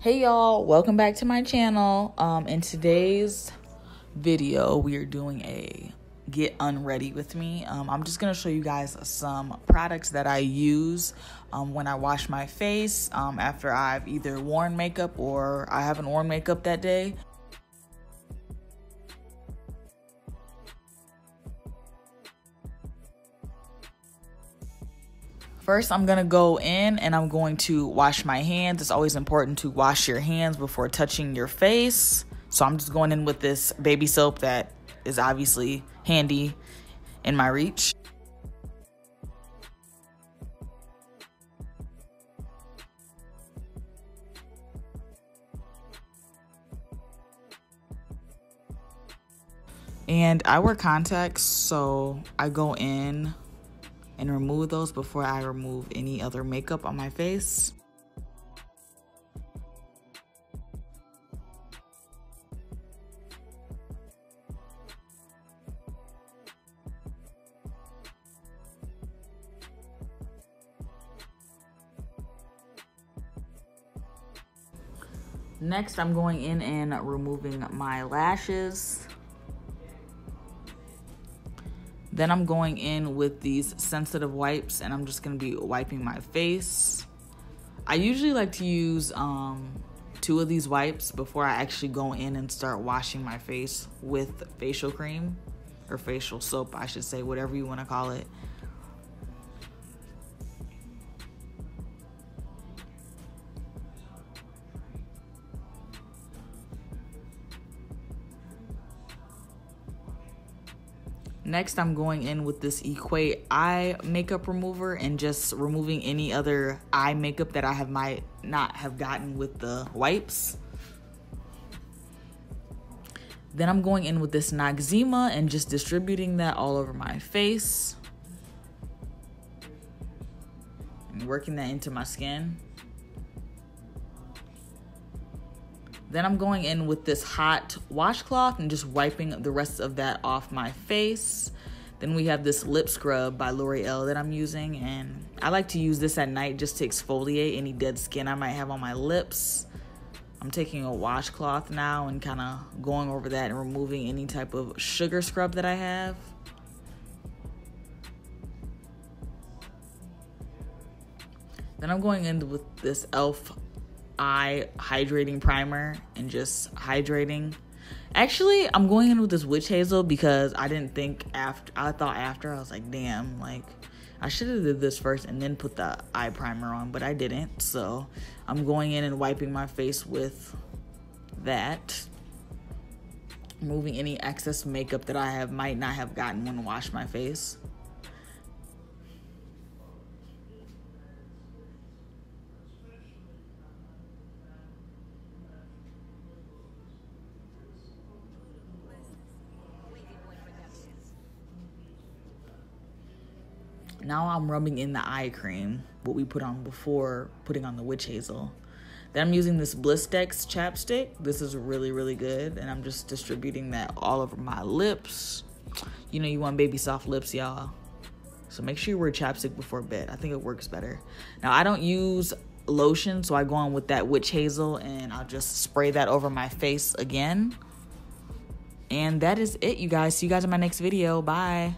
Hey y'all, welcome back to my channel. In today's video we are doing a get unready with me. I'm just gonna show you guys some products that I use when I wash my face after I've either worn makeup or I haven't worn makeup that day. First, I'm gonna go in and I'm going to wash my hands. It's always important to wash your hands before touching your face. So I'm just going in with this baby soap that is obviously handy in my reach. And I wear contacts, so I go in and remove those before I remove any other makeup on my face. Next, I'm going in and removing my lashes. Then I'm going in with these sensitive wipes and I'm just gonna be wiping my face. I usually like to use 2 of these wipes before I actually go in and start washing my face with facial cream or facial soap, I should say, whatever you wanna call it. Next, I'm going in with this Equate eye makeup remover and just removing any other eye makeup that I might not have gotten with the wipes. Then I'm going in with this Noxzema and just distributing that all over my face and working that into my skin. Then I'm going in with this hot washcloth and just wiping the rest of that off my face. Then we have this lip scrub by L'Oreal that I'm using, and I like to use this at night just to exfoliate any dead skin I might have on my lips. I'm taking a washcloth now and kind of going over that and removing any type of sugar scrub that I have. Then I'm going in with this e.l.f. eye hydrating primer and just hydrating. Actually, I'm going in with this witch hazel because I didn't think after. I thought after, I was like, damn, like I should have did this first and then put the eye primer on, but I didn't. So I'm going in and wiping my face with that, removing any excess makeup that I might not have gotten when I washed my face. Now I'm rubbing in the eye cream, what we put on before putting on the witch hazel. Then I'm using this Blistex chapstick. This is really, really good. And I'm just distributing that all over my lips. You know you want baby soft lips, y'all. So make sure you wear chapstick before bed. I think it works better. Now I don't use lotion, so I go on with that witch hazel and I'll just spray that over my face again. And that is it, you guys. See you guys in my next video. Bye.